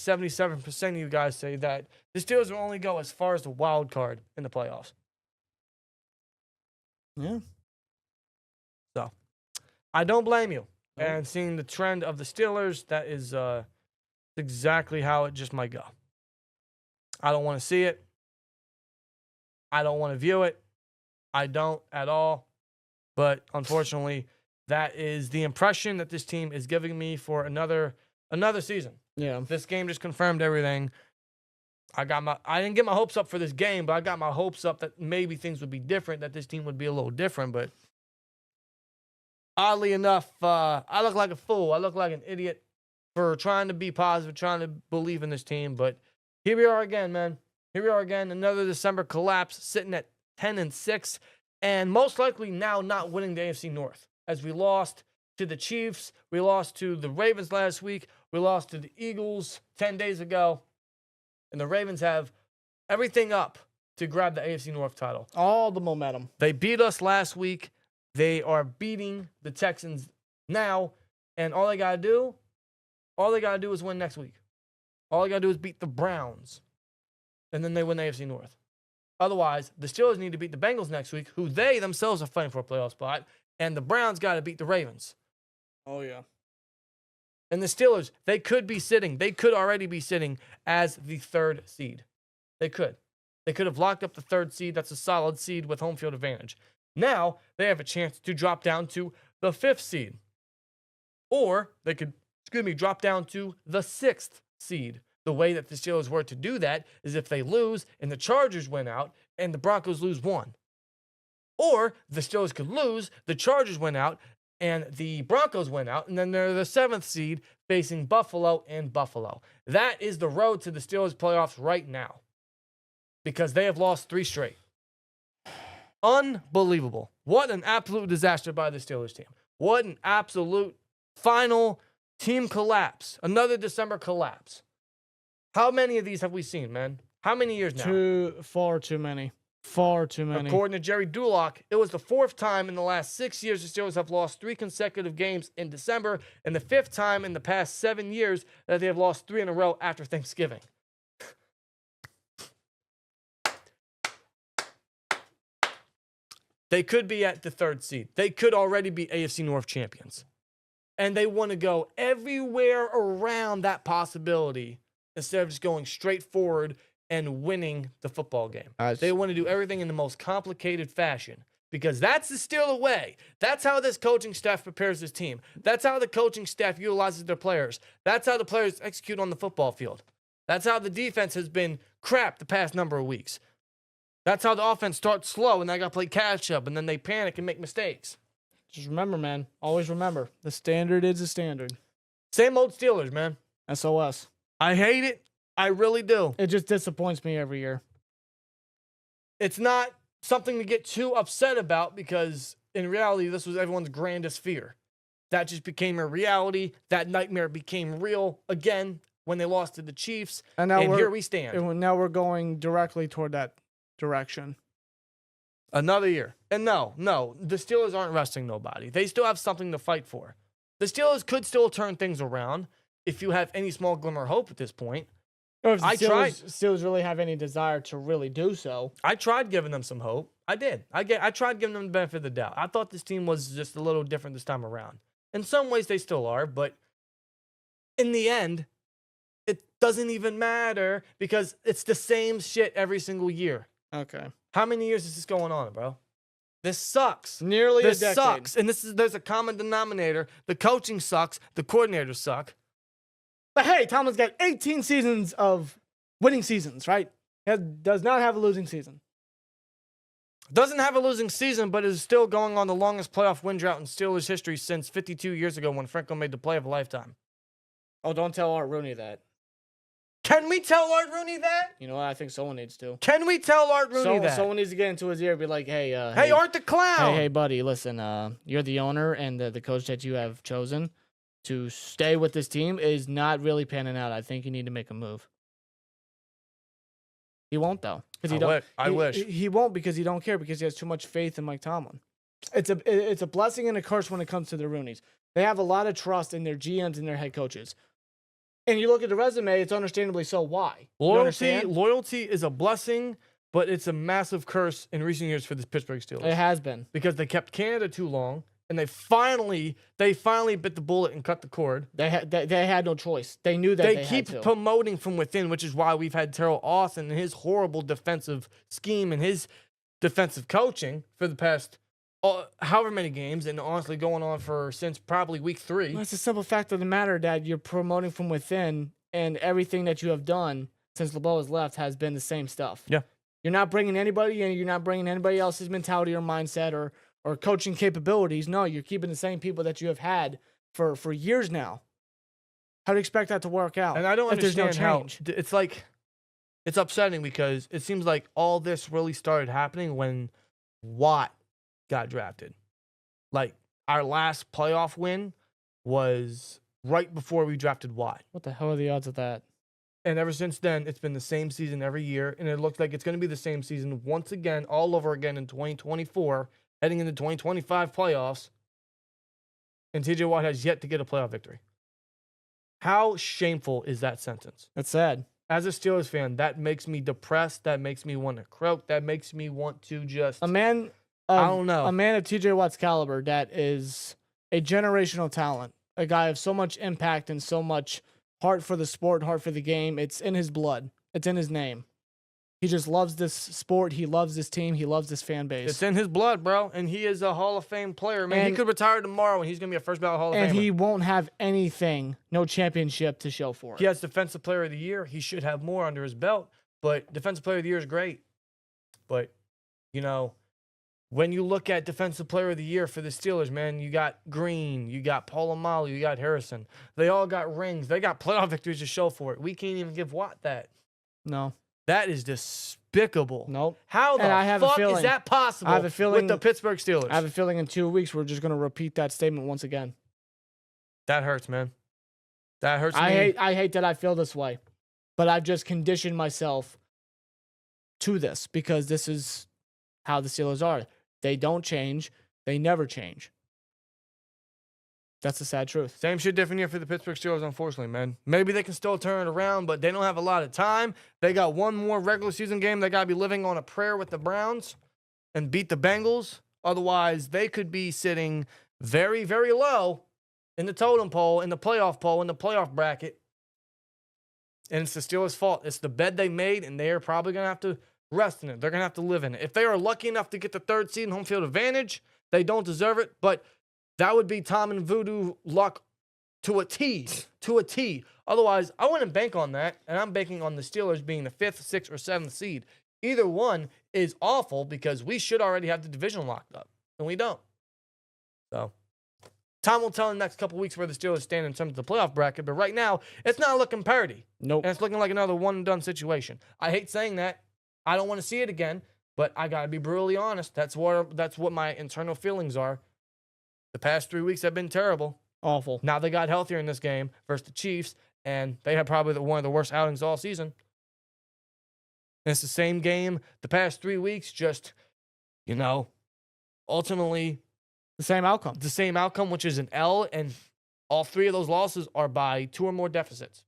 77% of you guys say that the Steelers will only go as far as the wild card in the playoffs. Yeah. So, I don't blame you. Nope. And seeing the trend of the Steelers, that is exactly how it just might go. I don't want to see it. I don't want to view it. I don't at all. But unfortunately, that is the impression that this team is giving me for another season. Yeah. This game just confirmed everything. I didn't get my hopes up for this game, but I got my hopes up that maybe things would be different, that this team would be a little different. But oddly enough, I look like a fool. I look like an idiot for trying to be positive, trying to believe in this team. But here we are again, man. Here we are again. Another December collapse, sitting at 10-6, and most likely now not winning the AFC North, as we lost to the Chiefs, we lost to the Ravens last week, we lost to the Eagles 10 days ago, and the Ravens have everything up to grab the AFC North title. All the momentum. They beat us last week. They are beating the Texans now, and all they gotta do is win next week. All they gotta do is beat the Browns, and then they win the AFC North. Otherwise, the Steelers need to beat the Bengals next week, who they themselves are fighting for a playoff spot, and the Browns got to beat the Ravens. Oh, yeah. And the Steelers, they could already be sitting as the 3rd seed. They could. They could have locked up the 3rd seed. That's a solid seed with home field advantage. Now, they have a chance to drop down to the 5th seed. Or they could, drop down to the 6th seed. The way that the Steelers were to do that is if they lose and the Chargers win out and the Broncos lose 1. Or the Steelers could lose, the Chargers win out, and the Broncos win out, and then they're the 7th seed facing Buffalo and Buffalo. That is the road to the Steelers playoffs right now, because they have lost 3 straight. Unbelievable. What an absolute disaster by the Steelers team. What an absolute final team collapse. Another December collapse. How many of these have we seen, man? How many years now? Far too many. Far too many. According to Jerry Dulock, it was the 4th time in the last 6 years the Steelers have lost 3 consecutive games in December, and the 5th time in the past 7 years that they have lost 3 in a row after Thanksgiving. They could be at the 3rd seed. They could already be AFC North champions. And they want to go everywhere around that possibility instead of just going straight forward and winning the football game. They want to do everything in the most complicated fashion, because that's the Steeler way. That's how this coaching staff prepares this team. That's how the coaching staff utilizes their players. That's how the players execute on the football field. That's how the defense has been crap the past number of weeks. That's how the offense starts slow and they got to play catch up, and then they panic and make mistakes. Just remember, man. Always remember. The standard is the standard. Same old Steelers, man. SOS. I hate it. I really do. It just disappoints me every year. It's not something to get too upset about, because in reality, this was everyone's grandest fear. That just became a reality. That nightmare became real again when they lost to the Chiefs. And here we stand. And now we're going directly toward that direction. Another year. And no, the Steelers aren't resting nobody. They still have something to fight for. The Steelers could still turn things around if you have any small glimmer of hope at this point. Or if the Steelers really have any desire to really do so. I tried giving them some hope. I did. I tried giving them the benefit of the doubt. I thought this team was just a little different this time around. In some ways, they still are, but in the end, it doesn't even matter, because it's the same shit every single year. Okay. How many years is this going on, bro? This sucks. Nearly a decade. This sucks. And there's a common denominator. The coaching sucks. The coordinators suck. But hey, Tomlin's got 18 seasons of winning seasons, right? He does not have a losing season. Doesn't have a losing season, but is still going on the longest playoff win drought in Steelers history since 52 years ago when Franco made the play of a lifetime. Oh, don't tell Art Rooney that. Can we tell Art Rooney that? You know what? I think someone needs to. Can we tell Art Rooney that? Someone needs to get into his ear and be like, hey, hey, Art the Clown. Hey, buddy, listen, you're the owner, and the coach that you have chosen to stay with this team is not really panning out. I think you need to make a move. He won't, though. I wish. He won't, because he don't care, because he has too much faith in Mike Tomlin. It's a blessing and a curse when it comes to the Rooneys. They have a lot of trust in their GMs and their head coaches. And you look at the resume, it's understandably so. Why? You understand? Loyalty is a blessing, but it's a massive curse in recent years for the Pittsburgh Steelers. It has been. Because they kept Canada too long, and they finally bit the bullet and cut the cord. They had no choice. They knew that they keep had to. promoting from within, which is why we've had Terrell Austin and his horrible defensive scheme and his defensive coaching for the past however many games, and honestly going on since probably week 3. Well, it's a simple fact of the matter that you're promoting from within, and everything that you have done since LeBeau has left has been the same stuff. Yeah. You're not bringing anybody in. You're not bringing anybody else's mentality or mindset or coaching capabilities. No, you're keeping the same people that you have had for years now. How do you expect that to work out? And I don't if there's no understand change? how it's like it's upsetting because it seems like all this really started happening when Watt got drafted. Like our last playoff win was right before we drafted Watt. What the hell are the odds of that? And ever since then, it's been the same season every year, and it looks like it's going to be the same season once again, all over again in 2024, heading into 2025 playoffs. And TJ Watt has yet to get a playoff victory. How shameful is that sentence? That's sad. As a Steelers fan, that makes me depressed. That makes me want to croak. That makes me want to just... I don't know. A man of TJ Watt's caliber that is a generational talent, a guy of so much impact and so much heart for the sport, heart for the game. It's in his blood. It's in his name. He just loves this sport. He loves this team. He loves this fan base. It's in his blood, bro. And he is a Hall of Fame player, man. He could retire tomorrow, and he's going to be a first-ballot Hall of Famer. And he won't have anything, no championship to show for it. He has Defensive Player of the Year. He should have more under his belt. But Defensive Player of the Year is great. But, you know, when you look at Defensive Player of the Year for the Steelers, man, you got Green, you got Polamalu, you got Harrison. They all got rings. They got playoff victories to show for it. We can't even give Watt that. No. That is despicable. Nope. How the fuck is that possible with the Pittsburgh Steelers? I have a feeling in 2 weeks we're just going to repeat that statement once again. That hurts, man. That hurts me. I hate that I feel this way, but I've just conditioned myself to this because this is how the Steelers are. They don't change. They never change. That's the sad truth. Same shit, different year for the Pittsburgh Steelers, unfortunately, man. Maybe they can still turn it around, but they don't have a lot of time. They got one more regular season game. They got to be living on a prayer with the Browns and beat the Bengals. Otherwise, they could be sitting very, very low in the totem pole, in the playoff bracket. And it's the Steelers' fault. It's the bed they made, and they are probably going to have to rest in it. They're going to have to live in it. If they are lucky enough to get the 3rd seed and home field advantage, they don't deserve it, but that would be Tom and Voodoo luck to a T. To a T. Otherwise, I wouldn't bank on that, and I'm banking on the Steelers being the 5th, 6th, or 7th seed. Either one is awful because we should already have the division locked up, and we don't. So, time will tell in the next couple weeks where the Steelers stand in terms of the playoff bracket, but right now, it's not looking parity. Nope. And it's looking like another one-and-done situation. I hate saying that. I don't want to see it again, but I got to be brutally honest. That's what my internal feelings are. The past 3 weeks have been terrible. Awful. Now they got healthier in this game versus the Chiefs, and they had probably one of the worst outings all season. And it's the same game the past 3 weeks, just, ultimately the same outcome. The same outcome, which is an L, and all 3 of those losses are by 2 or more deficits.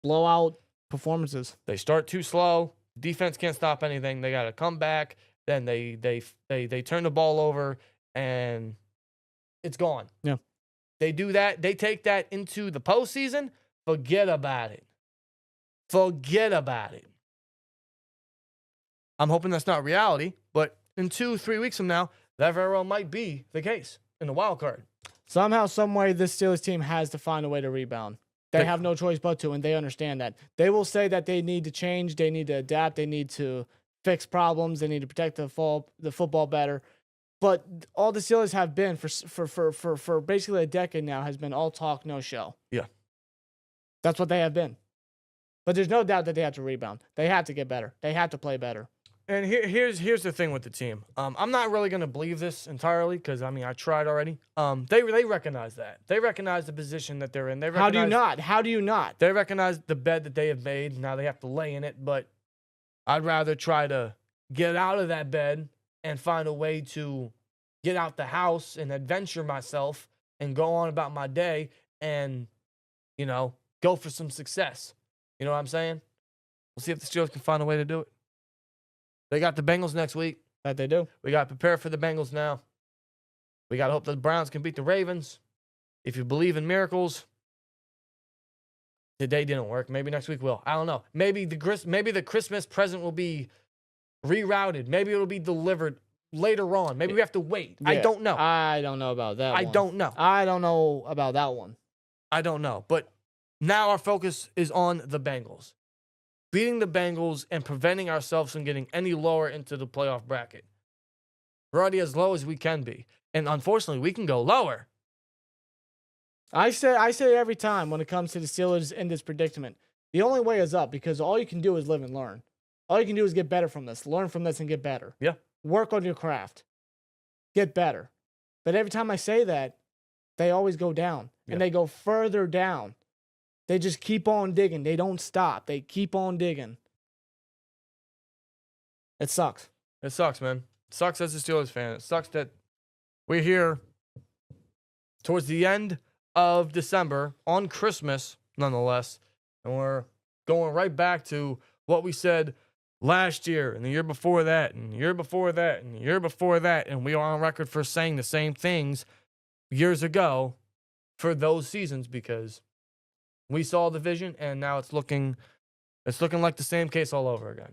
Blowout performances. They start too slow. Defense can't stop anything. They got to come back. Then they turn the ball over, and it's gone. Yeah. They do that. They take that into the postseason. Forget about it. Forget about it. I'm hoping that's not reality, but in 2-3 weeks from now, that very well might be the case in the wild card. Somehow, some way, this Steelers team has to find a way to rebound. They have no choice but to, and they understand that. They will say that they need to change, they need to adapt, they need to fix problems, they need to protect the football better. But all the Steelers have been for basically a decade now has been all talk, no show. Yeah. That's what they have been. But there's no doubt that they have to rebound. They have to get better. They have to play better. And here's the thing with the team. I'm not really going to believe this entirely because, I tried already. They recognize that. They recognize the position that they're in. How do you not? How do you not? They recognize the bed that they have made. Now they have to lay in it, but I'd rather try to get out of that bed and find a way to get out the house and adventure myself and go on about my day and, go for some success. You know what I'm saying? We'll see if the Steelers can find a way to do it. They got the Bengals next week. That they do. We got to prepare for the Bengals now. We got to hope the Browns can beat the Ravens. If you believe in miracles, today didn't work. Maybe next week will. I don't know. Maybe the Christmas present will be rerouted. Maybe it'll be delivered later on. Maybe we have to wait. Yeah, I don't know. I don't know about that one. I don't know. I don't know about that one. I don't know. But now our focus is on the Bengals. Beating the Bengals and preventing ourselves from getting any lower into the playoff bracket. We're already as low as we can be. And unfortunately, we can go lower. I say every time when it comes to the Steelers in this predicament, the only way is up, because all you can do is live and learn. All you can do is get better from this. Learn from this and get better. Yeah. Work on your craft. Get better. But every time I say that, they always go down. Yeah. And they go further down. They just keep on digging. They don't stop. They keep on digging. It sucks. It sucks, man. It sucks as a Steelers fan. It sucks that we're here towards the end of December on Christmas, nonetheless. And we're going right back to what we said last year and the year before that and the year before that and the year before that. And we are on record for saying the same things years ago for those seasons, because we saw the vision and now it's looking like the same case all over again.